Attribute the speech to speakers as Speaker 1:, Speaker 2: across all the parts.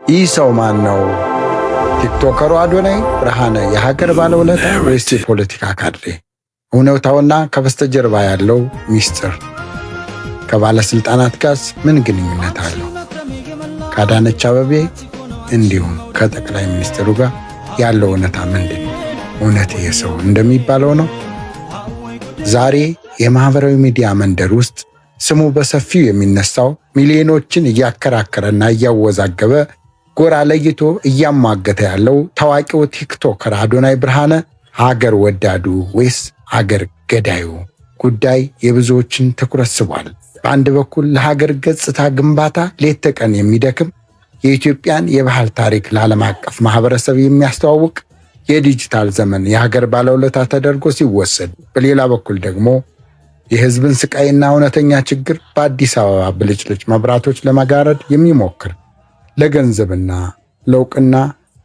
Speaker 1: ይህ ሰው ማን ነው? ቲክቶከሩ አዶናይ ብርሃነ የሀገር ባለውለታ ወይስ የፖለቲካ ካድሬ? እውነታውና ከበስተጀርባ ያለው ሚስጥር ከባለስልጣናት ጋር ምን ግንኙነት አለው? ከአዳነች አቤቤ እንዲሁም ከጠቅላይ ሚኒስትሩ ጋር ያለው እውነታ ምንድን ነው? እውነት ይህ ሰው እንደሚባለው ነው? ዛሬ የማህበራዊ ሚዲያ መንደር ውስጥ ስሙ በሰፊው የሚነሳው ሚሊዮኖችን እያከራከረና እያወዛገበ ጎራ ለይቶ እያሟገተ ያለው ታዋቂው ቲክቶከር አዶናይ ብርሃነ ሀገር ወዳዱ ወይስ ሀገር ገዳዩ ጉዳይ የብዙዎችን ትኩረት ስቧል። በአንድ በኩል ለሀገር ገጽታ ግንባታ ሌት ተቀን የሚደክም የኢትዮጵያን የባህል ታሪክ ለዓለም አቀፍ ማህበረሰብ የሚያስተዋውቅ የዲጂታል ዘመን የሀገር ባለውለታ ተደርጎ ሲወሰድ፣ በሌላ በኩል ደግሞ የህዝብን ስቃይና እውነተኛ ችግር በአዲስ አበባ ብልጭልጭ መብራቶች ለመጋረድ የሚሞክር ለገንዘብና ለእውቅና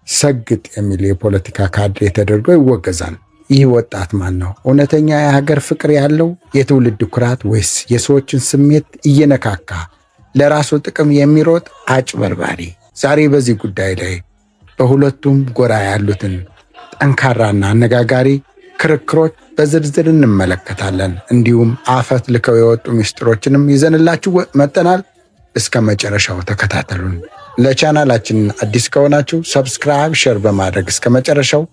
Speaker 1: ሰግጥ የሚል የፖለቲካ ካድሬ ተደርጎ ይወገዛል። ይህ ወጣት ማን ነው? እውነተኛ የሀገር ፍቅር ያለው የትውልድ ኩራት ወይስ የሰዎችን ስሜት እየነካካ ለራሱ ጥቅም የሚሮጥ አጭበርባሪ? ዛሬ በዚህ ጉዳይ ላይ በሁለቱም ጎራ ያሉትን ጠንካራና አነጋጋሪ ክርክሮች በዝርዝር እንመለከታለን። እንዲሁም አፈት ልከው የወጡ ሚስጥሮችንም ይዘንላችሁ መጥተናል። እስከ መጨረሻው ተከታተሉን። ለቻናላችን አዲስ ከሆናችሁ ሰብስክራይብ፣ ሼር በማድረግ እስከ መጨረሻው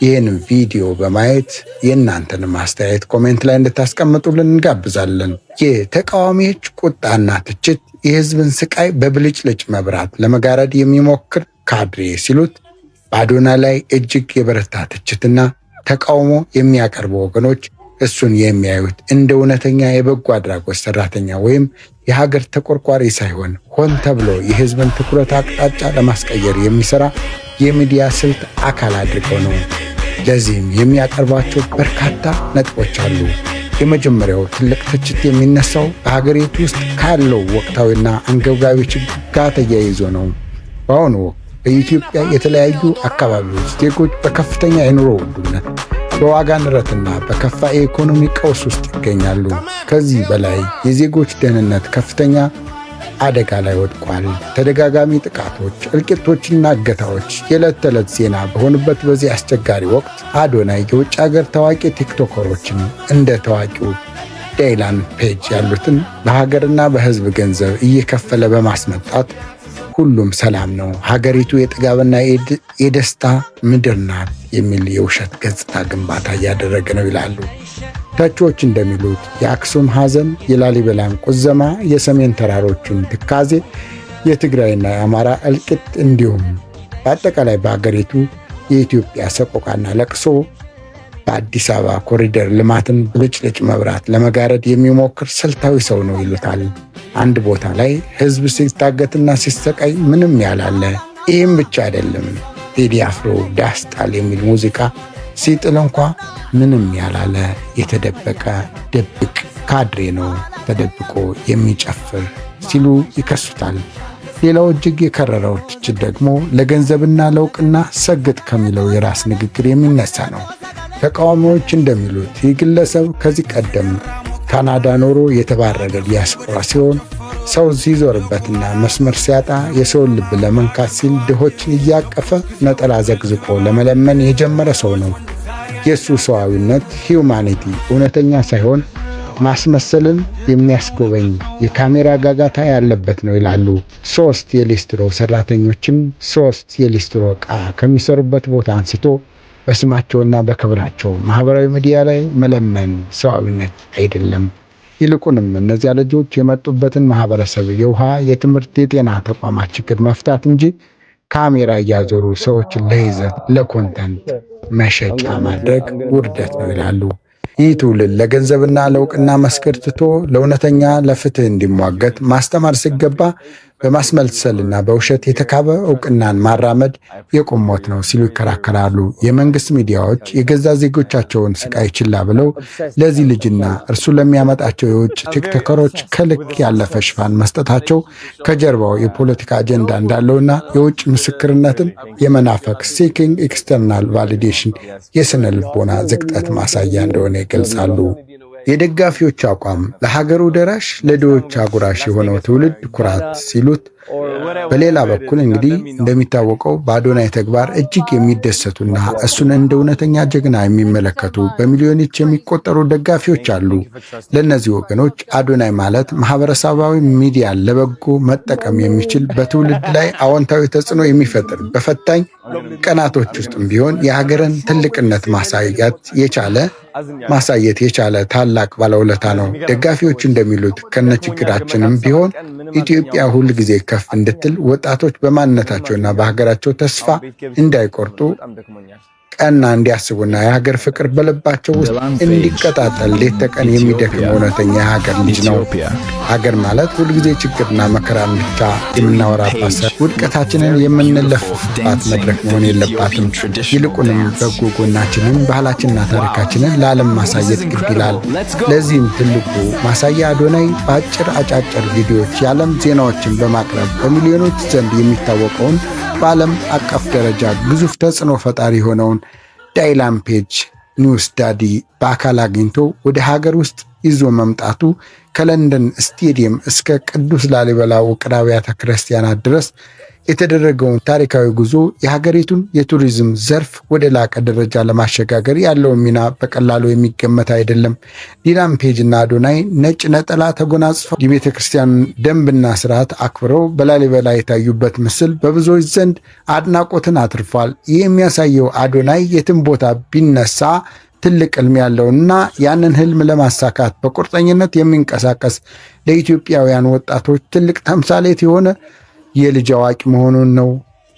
Speaker 1: ይህን ቪዲዮ በማየት የእናንተን ማስተያየት ኮሜንት ላይ እንድታስቀምጡልን እንጋብዛለን። የተቃዋሚዎች ቁጣና ትችት የህዝብን ስቃይ በብልጭልጭ መብራት ለመጋረድ የሚሞክር ካድሬ ሲሉት፣ በአዶናይ ላይ እጅግ የበረታ ትችትና ተቃውሞ የሚያቀርቡ ወገኖች እሱን የሚያዩት እንደ እውነተኛ የበጎ አድራጎት ሰራተኛ ወይም የሀገር ተቆርቋሪ ሳይሆን ሆን ተብሎ የህዝብን ትኩረት አቅጣጫ ለማስቀየር የሚሰራ የሚዲያ ስልት አካል አድርገው ነው። ለዚህም የሚያቀርቧቸው በርካታ ነጥቦች አሉ። የመጀመሪያው ትልቅ ትችት የሚነሳው በሀገሪቱ ውስጥ ካለው ወቅታዊና አንገብጋቢ ችግር ጋር ተያይዞ ነው። በአሁኑ ወቅት በኢትዮጵያ የተለያዩ አካባቢዎች ዜጎች በከፍተኛ የኑሮ ውድነት፣ በዋጋ ንረትና በከፋ የኢኮኖሚ ቀውስ ውስጥ ይገኛሉ። ከዚህ በላይ የዜጎች ደህንነት ከፍተኛ አደጋ ላይ ወድቋል። ተደጋጋሚ ጥቃቶች፣ እልቂቶችና እገታዎች የዕለት ተዕለት ዜና በሆኑበት በዚህ አስቸጋሪ ወቅት አዶናይ የውጭ ሀገር ታዋቂ ቲክቶከሮችን እንደ ታዋቂው ዳይላን ፔጅ ያሉትን በሀገርና በህዝብ ገንዘብ እየከፈለ በማስመጣት ሁሉም ሰላም ነው፣ ሀገሪቱ የጥጋብና የደስታ ምድር ናት የሚል የውሸት ገጽታ ግንባታ እያደረገ ነው ይላሉ። ተቾች እንደሚሉት የአክሱም ሐዘን፣ የላሊበላን ቁዘማ፣ የሰሜን ተራሮችን ትካዜ፣ የትግራይና የአማራ እልቂት እንዲሁም በአጠቃላይ በሀገሪቱ የኢትዮጵያ ሰቆቃና ለቅሶ በአዲስ አበባ ኮሪደር ልማትን ብልጭልጭ መብራት ለመጋረድ የሚሞክር ስልታዊ ሰው ነው ይሉታል። አንድ ቦታ ላይ ህዝብ ሲታገትና ሲሰቃይ ምንም ያላለ፣ ይህም ብቻ አይደለም፣ ቴዲ አፍሮ ዳስጣል የሚል ሙዚቃ ሲጥል እንኳ ምንም ያላለ የተደበቀ ድብቅ ካድሬ ነው፣ ተደብቆ የሚጨፍር ሲሉ ይከሱታል። ሌላው እጅግ የከረረው ትችት ደግሞ ለገንዘብና ለእውቅና ሰግጥ ከሚለው የራስ ንግግር የሚነሳ ነው። ተቃዋሚዎች እንደሚሉት ይህ ግለሰብ ከዚህ ቀደም ካናዳ ኖሮ የተባረረ ዲያስፖራ ሲሆን ሰው ሲዞርበትና መስመር ሲያጣ የሰውን ልብ ለመንካት ሲል ድሆችን እያቀፈ ነጠላ ዘግዝቆ ለመለመን የጀመረ ሰው ነው። የእሱ ሰዋዊነት ሂዩማኒቲ እውነተኛ ሳይሆን ማስመሰልን የሚያስጎበኝ የካሜራ ጋጋታ ያለበት ነው ይላሉ። 3 የሊስትሮ ሰራተኞችም 3 የሊስትሮ ዕቃ ከሚሰሩበት ቦታ አንስቶ በስማቸውና በክብራቸው ማህበራዊ ሚዲያ ላይ መለመን ሰዋዊነት አይደለም። ይልቁንም እነዚያ ልጆች የመጡበትን ማህበረሰብ የውሃ፣ የትምህርት፣ የጤና ተቋማት ችግር መፍታት እንጂ ካሜራ እያዞሩ ሰዎችን ለይዘት ለኮንተንት መሸጫ ማድረግ ውርደት ነው ይላሉ። ይህ ትውልድ ለገንዘብና ለእውቅና መስገድ ትቶ ለእውነተኛ ለፍትህ እንዲሟገት ማስተማር ሲገባ በማስመሰልና በውሸት የተካበ እውቅናን ማራመድ የቁም ሞት ነው ሲሉ ይከራከራሉ። የመንግስት ሚዲያዎች የገዛ ዜጎቻቸውን ስቃይ ችላ ብለው ለዚህ ልጅና እርሱ ለሚያመጣቸው የውጭ ቲክቶከሮች ከልክ ያለፈ ሽፋን መስጠታቸው ከጀርባው የፖለቲካ አጀንዳ እንዳለውና የውጭ ምስክርነትን የመናፈቅ ሲኪንግ ኤክስተርናል ቫሊዴሽን የስነ ልቦና ዝቅጠት ማሳያ እንደሆነ ይገልጻሉ። የደጋፊዎች አቋም ለሀገሩ ደራሽ ለድሆች አጉራሽ የሆነው ትውልድ ኩራት ሲሉት በሌላ በኩል እንግዲህ እንደሚታወቀው በአዶናይ ተግባር እጅግ የሚደሰቱና እሱን እንደ እውነተኛ ጀግና የሚመለከቱ በሚሊዮኖች የሚቆጠሩ ደጋፊዎች አሉ። ለእነዚህ ወገኖች አዶናይ ማለት ማህበረሰባዊ ሚዲያን ለበጎ መጠቀም የሚችል በትውልድ ላይ አዎንታዊ ተጽዕኖ የሚፈጥር በፈታኝ ቀናቶች ውስጥም ቢሆን የሀገርን ትልቅነት ማሳየት የቻለ ታላቅ ባለውለታ ነው። ደጋፊዎች እንደሚሉት ከነችግራችንም ቢሆን ኢትዮጵያ ሁል ጊዜ ከፍ እንድትል ወጣቶች በማንነታቸውና በሀገራቸው ተስፋ እንዳይቆርጡ ቀና እንዲያስቡና የሀገር ፍቅር በልባቸው ውስጥ እንዲቀጣጠል ሌት ተቀን የሚደክም እውነተኛ የሀገር ልጅ ነው። ሀገር ማለት ሁልጊዜ ችግርና መከራን ብቻ የምናወራባት፣ ውድቀታችንን የምንለፍባት መድረክ መሆን የለባትም። ይልቁንም በጎ ጎናችንን፣ ባህላችንና ታሪካችንን ለዓለም ማሳየት ግድ ይላል። ለዚህም ትልቁ ማሳያ አዶናይ አጫጭር ቪዲዮዎች የዓለም ዜናዎችን በማቅረብ በሚሊዮኖች ዘንድ የሚታወቀውን በዓለም አቀፍ ደረጃ ግዙፍ ተጽዕኖ ፈጣሪ የሆነውን ዳይላን ፔጅ ኒውስ ዳዲ በአካል አግኝቶ ወደ ሀገር ውስጥ ይዞ መምጣቱ ከለንደን ስቴዲየም እስከ ቅዱስ ላሊበላ ውቅር አብያተ ክርስቲያናት ድረስ የተደረገውን ታሪካዊ ጉዞ የሀገሪቱን የቱሪዝም ዘርፍ ወደ ላቀ ደረጃ ለማሸጋገር ያለውን ሚና በቀላሉ የሚገመት አይደለም። ዳይላን ፔጅ እና አዶናይ ነጭ ነጠላ ተጎናጽፈው የቤተ ክርስቲያን ደንብና ስርዓት አክብረው በላሊበላ የታዩበት ምስል በብዙዎች ዘንድ አድናቆትን አትርፏል። ይህ የሚያሳየው አዶናይ የትም ቦታ ቢነሳ ትልቅ ህልም ያለውና ያንን ህልም ለማሳካት በቁርጠኝነት የሚንቀሳቀስ ለኢትዮጵያውያን ወጣቶች ትልቅ ተምሳሌት የሆነ የልጅ አዋቂ መሆኑን ነው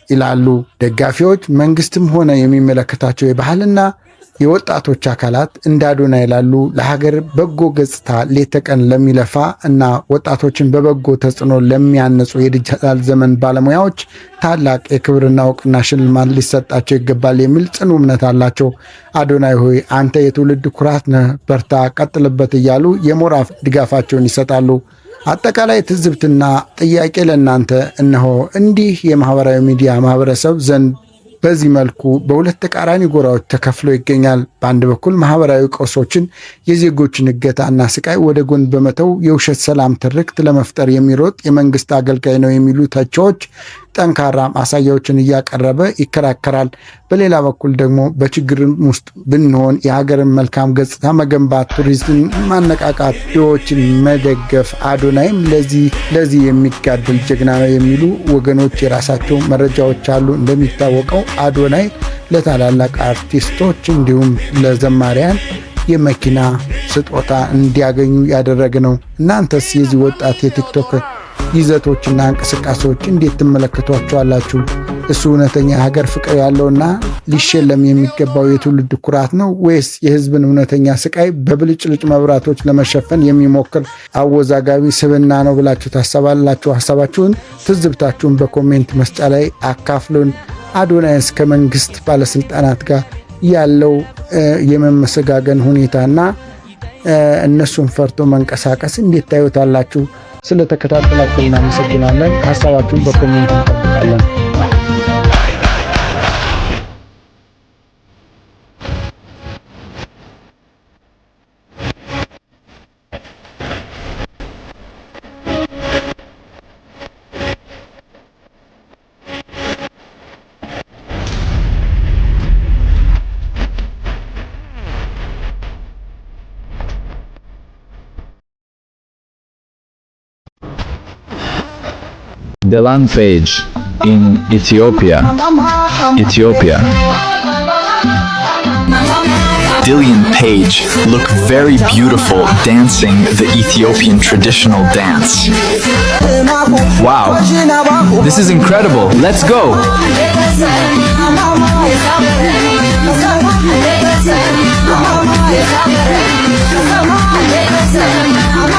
Speaker 1: ይላሉ ደጋፊዎች። መንግስትም ሆነ የሚመለከታቸው የባህልና የወጣቶች አካላት እንደ አዶናይ ላሉ ለሀገር በጎ ገጽታ ሌት ተቀን ለሚለፋ እና ወጣቶችን በበጎ ተጽዕኖ ለሚያነጹ የዲጂታል ዘመን ባለሙያዎች ታላቅ የክብርና እውቅና ሽልማት ሊሰጣቸው ይገባል የሚል ጽኑ እምነት አላቸው። አዶናይ ሆይ አንተ የትውልድ ኩራት ነህ፣ በርታ፣ ቀጥልበት እያሉ የሞራል ድጋፋቸውን ይሰጣሉ። አጠቃላይ ትዝብትና ጥያቄ ለእናንተ እነሆ። እንዲህ የማህበራዊ ሚዲያ ማህበረሰብ ዘንድ በዚህ መልኩ በሁለት ተቃራኒ ጎራዎች ተከፍሎ ይገኛል። በአንድ በኩል ማህበራዊ ቀውሶችን፣ የዜጎችን እገታና ስቃይ ወደ ጎን በመተው የውሸት ሰላም ትርክት ለመፍጠር የሚሮጥ የመንግስት አገልጋይ ነው የሚሉ ተቺዎች ጠንካራ ማሳያዎችን እያቀረበ ይከራከራል። በሌላ በኩል ደግሞ በችግር ውስጥ ብንሆን የሀገርን መልካም ገጽታ መገንባት፣ ቱሪዝምን ማነቃቃት፣ ድሆችን መደገፍ አዶናይም ለዚህ የሚጋደል ጀግና ነው የሚሉ ወገኖች የራሳቸው መረጃዎች አሉ። እንደሚታወቀው አዶናይ ለታላላቅ አርቲስቶች እንዲሁም ለዘማሪያን የመኪና ስጦታ እንዲያገኙ ያደረገ ነው። እናንተስ የዚህ ወጣት የቲክቶክ ይዘቶችና እንቅስቃሴዎች እንዴት ትመለከቷቸዋላችሁ? እሱ እውነተኛ ሀገር ፍቅር ያለውና ሊሸለም የሚገባው የትውልድ ኩራት ነው ወይስ የህዝብን እውነተኛ ስቃይ በብልጭልጭ መብራቶች ለመሸፈን የሚሞክር አወዛጋቢ ስብዕና ነው ብላችሁ ታስባላችሁ? ሀሳባችሁን፣ ትዝብታችሁን በኮሜንት መስጫ ላይ አካፍሉን። አዶናይስ ከመንግስት ባለስልጣናት ጋር ያለው የመመሰጋገን ሁኔታና እነሱን ፈርቶ መንቀሳቀስ እንዴት ታዩታላችሁ? ስለተከታተላችሁ እናመሰግናለን። ሀሳባችሁን በኮሜንት እንጠብቃለን።
Speaker 2: Dalan Page in Ethiopia.
Speaker 3: Dalan Page look very beautiful dancing the Ethiopian traditional dance.
Speaker 2: Wow, this is incredible. Let's go.
Speaker 4: Come on.